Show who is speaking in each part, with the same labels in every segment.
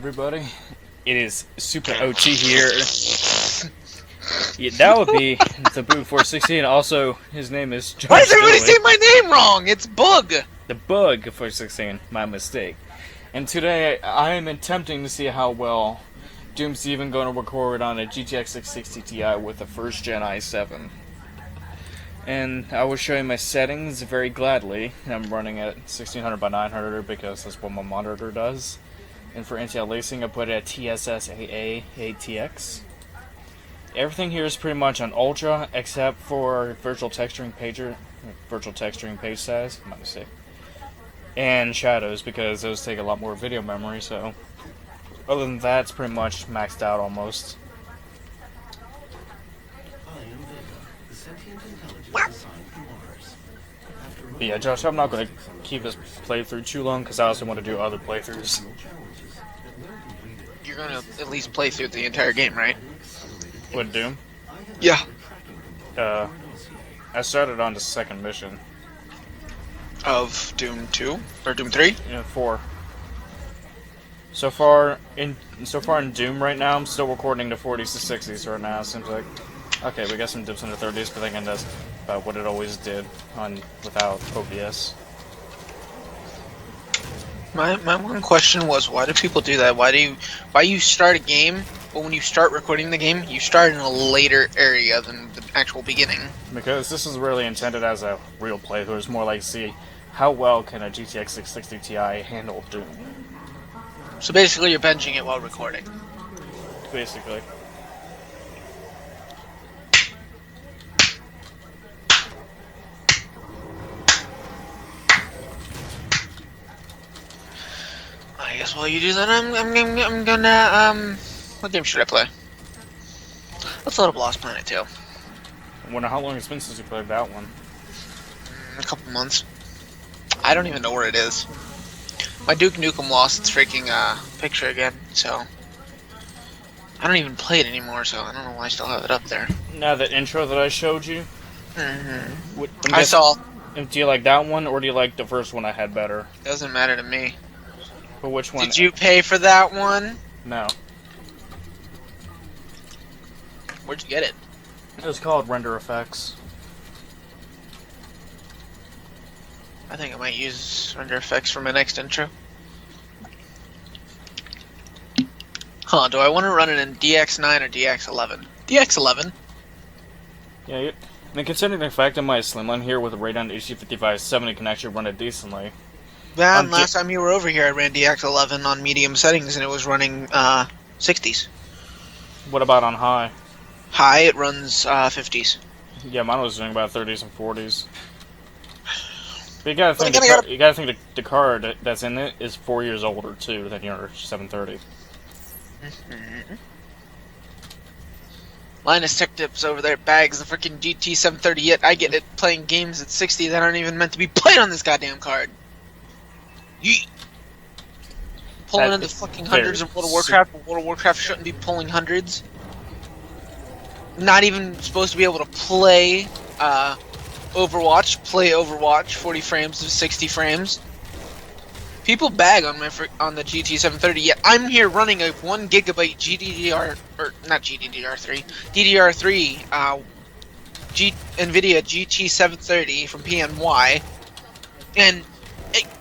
Speaker 1: everybody? It is Super OT here. Yeah, that would be the thebooge416. Also, his name is Josh.
Speaker 2: Why does everybody
Speaker 1: Dilley.
Speaker 2: say my name wrong? It's Bug!
Speaker 1: The Bug416, my mistake. And today, I am attempting to see how well Doom's even going to record on a GTX 660 Ti with a first gen i7. And I will show you my settings very gladly. I'm running at 1600 by 900 because that's what my monitor does. And for anti-aliasing, I put it at TSS-AA ATX. Everything here is pretty much on ultra, except for virtual texturing page size, my mistake, and shadows, because those take a lot more video memory. So, other than that, it's pretty much maxed out almost. But yeah, Josh, I'm not going to keep this playthrough too long because I also want to do other playthroughs.
Speaker 2: You're gonna at least play through the entire game, right?
Speaker 1: With Doom?
Speaker 2: Yeah.
Speaker 1: I started on the second mission.
Speaker 2: Of Doom 2? Or Doom 3?
Speaker 1: Yeah, 4. So far in Doom right now, I'm still recording the 40s to 60s right now. Seems like okay, we got some dips in the 30s, but again, that's about what it always did without OBS.
Speaker 2: My one question was, why do people do that? Why you start a game, but when you start recording the game, you start in a later area than the actual beginning?
Speaker 1: Because this is really intended as a real playthrough. It's more like, see, how well can a GTX 660 Ti handle Doom?
Speaker 2: So basically you're benching it while recording.
Speaker 1: Basically.
Speaker 2: I guess while you do that, I'm gonna, what game should I play? Let's load up Lost Planet 2.
Speaker 1: I wonder how long it's been since you played that one.
Speaker 2: A couple months. I don't even know where it is. My Duke Nukem lost its freaking, picture again, so... I don't even play it anymore, so I don't know why I still have it up there.
Speaker 1: Now, that intro that I showed you?
Speaker 2: Mm-hmm.
Speaker 1: I
Speaker 2: saw...
Speaker 1: Do you like that one, or do you like the first one I had better?
Speaker 2: Doesn't matter to me.
Speaker 1: But which one?
Speaker 2: Did you pay for that one?
Speaker 1: No.
Speaker 2: Where'd you get it?
Speaker 1: It was called Render Effects.
Speaker 2: I think I might use Render Effects for my next intro. Huh, do I want to run it in DX9 or DX11? DX11.
Speaker 1: Yeah, I mean, considering the fact that my Slimline here with a Radeon HD5570 can actually run it decently.
Speaker 2: Yeah, and last time you were over here, I ran DX11 on medium settings, and it was running 60s.
Speaker 1: What about on high?
Speaker 2: High, it runs 50s.
Speaker 1: Yeah, mine was doing about 30s and 40s. But you gotta think the card that's in it is 4 years older too than your 730.
Speaker 2: Linus Tech Tips over there bags the freaking GT 730, yet I get it playing games at 60 that aren't even meant to be played on this goddamn card. Yeet! Pulling into fucking hundreds of World of Warcraft, but World of Warcraft shouldn't be pulling hundreds. Not even supposed to be able to play Overwatch 40 frames of 60 frames. People bag on the GT 730, yet I'm here running a 1 gigabyte DDR3 Nvidia GT 730 from PNY, and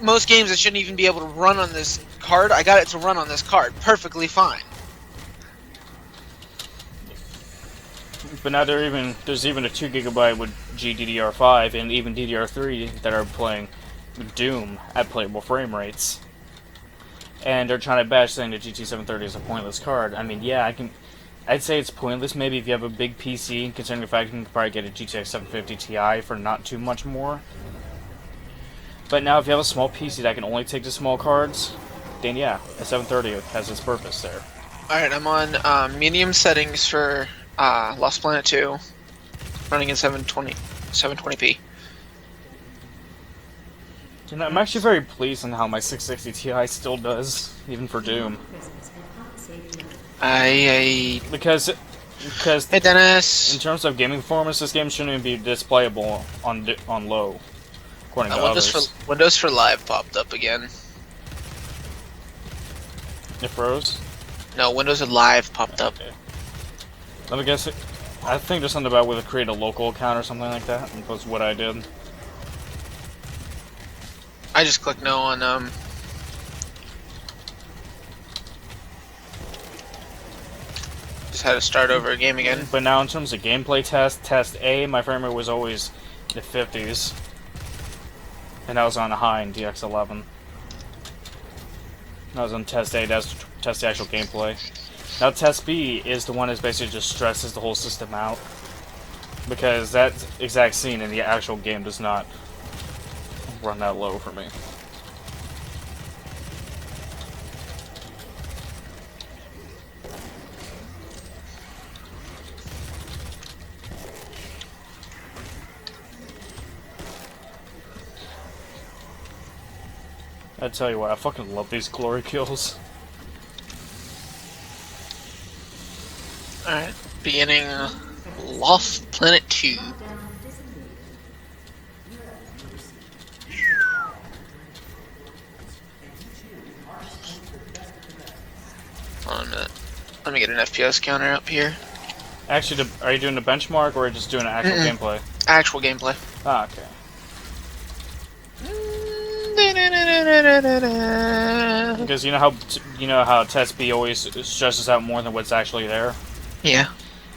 Speaker 2: most games that shouldn't even be able to run on this card, I got it to run on this card perfectly fine.
Speaker 1: But now there's even a 2 gigabyte with GDDR5 and even DDR3 that are playing Doom at playable frame rates. And they're trying to bash saying the GT 730 is a pointless card. I mean, yeah, I'd say it's pointless maybe if you have a big PC, considering the fact you can probably get a GTX 750 Ti for not too much more. But now if you have a small PC that can only take the small cards, then yeah, a 730 has its purpose there. Alright,
Speaker 2: I'm on medium settings for Lost Planet 2, running in 720p.
Speaker 1: You know, I'm actually very pleased on how my 660 Ti still does, even for Doom. Because
Speaker 2: hey Dennis,
Speaker 1: in terms of gaming performance, this game shouldn't even be displayable on low, according to others.
Speaker 2: Windows for Live popped up again.
Speaker 1: It froze?
Speaker 2: No, Windows Live popped up.
Speaker 1: Okay. Let me guess it. I think there's something about with create a local account or something like that. And was what I did.
Speaker 2: I just clicked no on just had to start over a game again.
Speaker 1: But now in terms of gameplay test A, my frame rate was always the 50s. And I was on a high in DX11. I was on test A, that's to test the actual gameplay. Now test B is the one that basically just stresses the whole system out. Because that exact scene in the actual game does not run that low for me. I tell you what, I fucking love these glory kills.
Speaker 2: Alright, beginning Lost Planet 2. Hold on a minute. Let me get an FPS counter up here.
Speaker 1: Actually, are you doing the benchmark or are you just doing actual gameplay?
Speaker 2: Actual gameplay.
Speaker 1: Ah, okay. Because you know how test B always stresses out more than what's actually there.
Speaker 2: Yeah.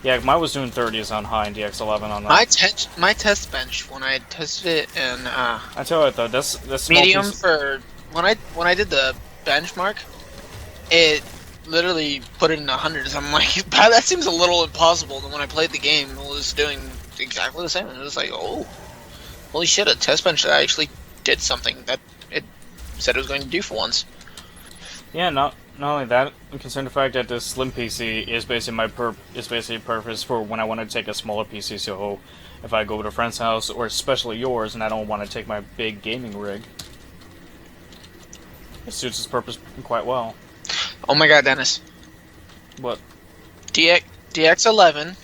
Speaker 1: Yeah, mine was doing 30s on high in DX11 on that.
Speaker 2: My test bench when I tested it and
Speaker 1: I tell you what though, that's
Speaker 2: medium for when I did the benchmark, it literally put it in the hundreds. I'm like, that seems a little impossible. And when I played the game, it was doing exactly the same. It was like, oh, holy shit! A test bench that actually did something that it said it was going to do for once.
Speaker 1: Yeah, not only that, I'm concerned the fact that this slim PC is basically purpose for when I want to take a smaller PC. So if I go to a friend's house or especially yours, and I don't want to take my big gaming rig, it suits its purpose quite well.
Speaker 2: Oh my god, Dennis.
Speaker 1: What?
Speaker 2: DX11.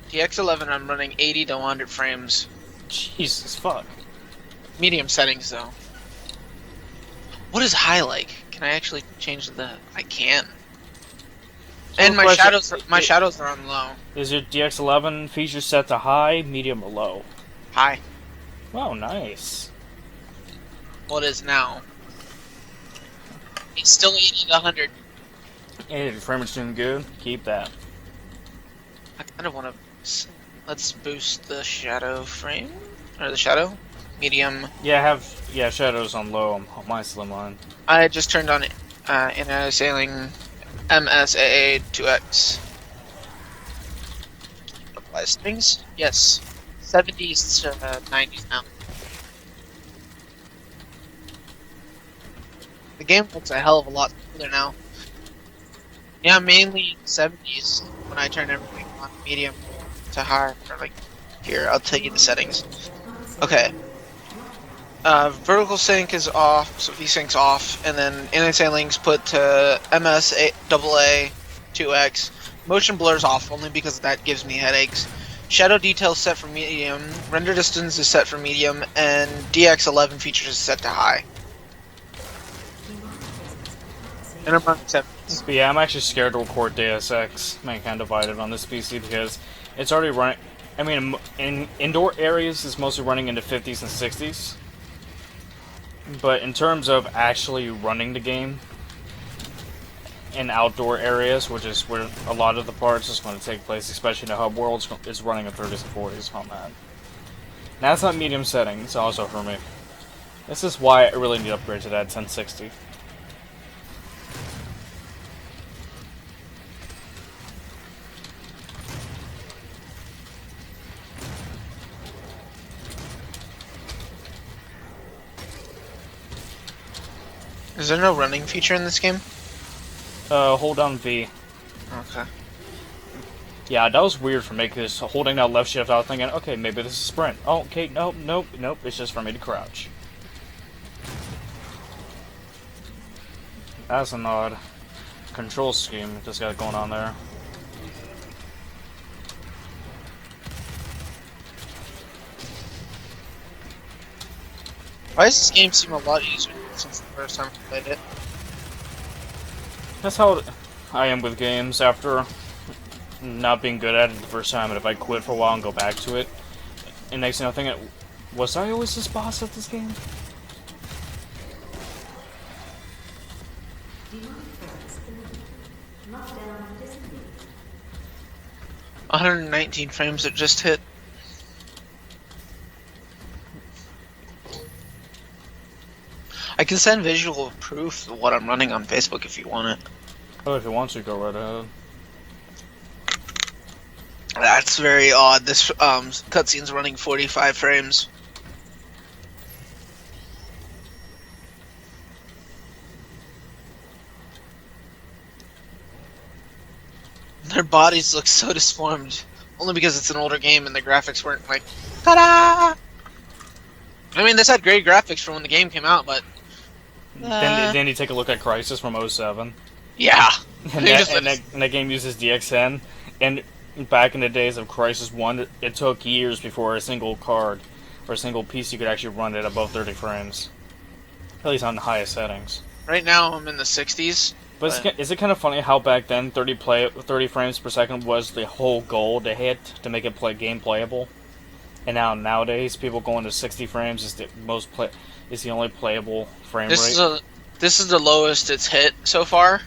Speaker 2: DX11, I'm running 80 to 100 frames.
Speaker 1: Jesus fuck.
Speaker 2: Medium settings though. What is high like? Can I actually change the? I can.
Speaker 1: So
Speaker 2: and my shadows are on low.
Speaker 1: Is your DX11 feature set to high, medium, or low?
Speaker 2: High.
Speaker 1: Oh, nice.
Speaker 2: What is now? It's still 80 to 100.
Speaker 1: Hey, the frame rate's doing good. Keep that.
Speaker 2: I kind of want to. Let's boost the shadow frame or the shadow. Medium.
Speaker 1: Yeah, shadows on low on my slimline.
Speaker 2: I just turned on Internet Sailing MSAA 2X. Apply settings? Yes. 70s to 90s now. The game looks a hell of a lot smoother now. Yeah, mainly 70s when I turn everything on medium to high. Or like, here, I'll tell you the settings. Okay. Vertical sync is off, so VSync's off, and then Internet Sailing's put to MSAA 2X. Motion blur's off, only because that gives me headaches. Shadow detail set for medium, render distance is set for medium, and DX11 features is set to high. And I'm running 70s.
Speaker 1: But yeah, I'm actually scared to record Deus Ex Mankind Divided on this PC because it's already running. I mean, in indoor areas, it's mostly running into 50s and 60s. But in terms of actually running the game in outdoor areas, which is where a lot of the parts is going to take place, especially in the hub world, is running in 30s and 40s on that. Now, that's not medium settings, also for me. This is why I really need to upgrade to that 1060.
Speaker 2: Is there no running feature in this game?
Speaker 1: Hold down V.
Speaker 2: Okay.
Speaker 1: Yeah, that was weird for me, because holding down left shift, I was thinking, okay, maybe this is sprint. Oh, okay, nope, it's just for me to crouch. That's an odd control scheme this got going on there.
Speaker 2: Why does this game seem a lot easier? since the first time I played it.
Speaker 1: That's how I am with games after not being good at it the first time, and if I quit for a while and go back to it, and next thing I think, was I always this boss at this game?
Speaker 2: 119 frames it just hit. I can send visual proof of what I'm running on Facebook if you want it.
Speaker 1: Oh, if you want to, go right ahead.
Speaker 2: That's very odd. This cutscene's running 45 frames. Their bodies look so disformed, only because it's an older game and the graphics weren't like, ta-da! I mean, this had great graphics from when the game came out, but...
Speaker 1: Then you take a look at Crysis from 07.
Speaker 2: Yeah!
Speaker 1: And that game uses DXN, and back in the days of Crysis 1, it took years before a single card or a single PC could actually run it above 30 frames. At least on the highest settings.
Speaker 2: Right now I'm in the 60s.
Speaker 1: But is it kind of funny how back then 30 frames per second was the whole goal to hit to make it game playable, and nowadays people going to 60 frames is the only playable frame rate.
Speaker 2: This is the lowest it's hit so far.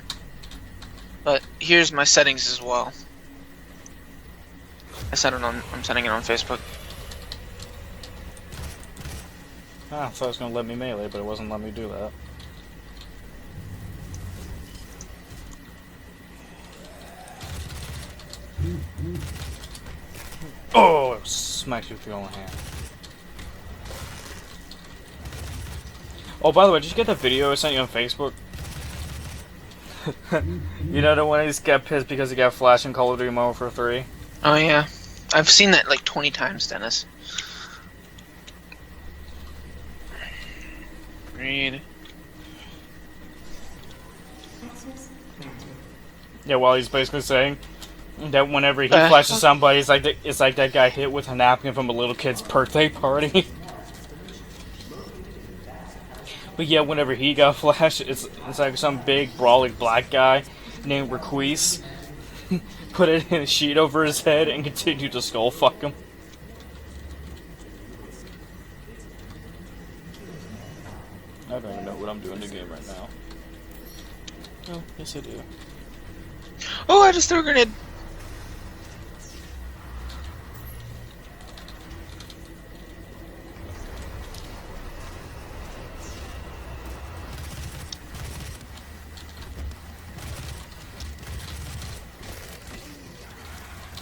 Speaker 2: But here's my settings as well. I'm setting it on Facebook.
Speaker 1: I thought it was gonna let me melee, but it wasn't letting me do that. Oh, it smacked you with your own hand. Oh, by the way, did you get the video I sent you on Facebook? You know the one he's got pissed because he got Flash in Call of Duty Modern Warfare 3?
Speaker 2: Oh yeah. I've seen that like 20 times, Dennis. Read.
Speaker 1: Yeah, well, he's basically saying that whenever he flashes somebody, it's like that guy hit with a napkin from a little kid's birthday party. But yeah, whenever he got flashed, it's like some big brawling black guy named Requise put it in a sheet over his head and continued to skull fuck him. I don't even know what I'm doing in the game right now. Oh, yes I do.
Speaker 2: Oh, I just threw a grenade.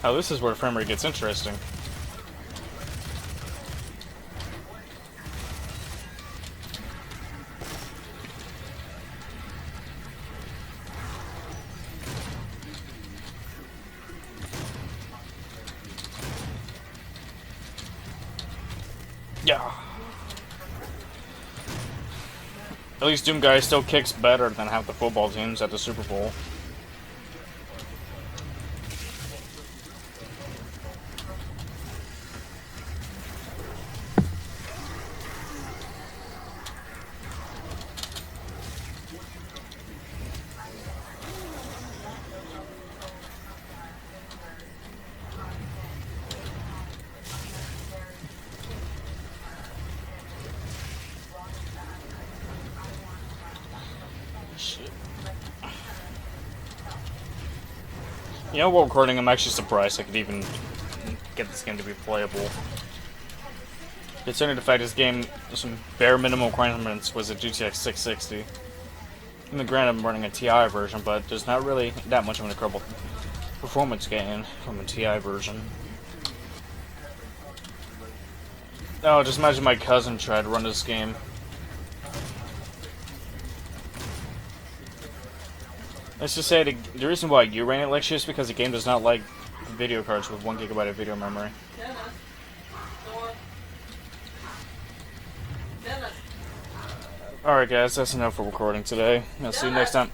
Speaker 1: Oh, this is where frame rate gets interesting. Yeah. At least Doom Guy still kicks better than half the football teams at the Super Bowl. You know, while recording, I'm actually surprised I could even get this game to be playable. Considering the fact this game, some bare minimum requirements was a GTX 660. I mean, granted, I'm running a TI version, but there's not really that much of an incredible performance gain from a TI version. Oh, just imagine my cousin tried to run this game. Let's just say the reason why you ran it like shit is because the game does not like video cards with 1 GB of video memory. Alright guys, that's enough for recording today. I'll see you next time.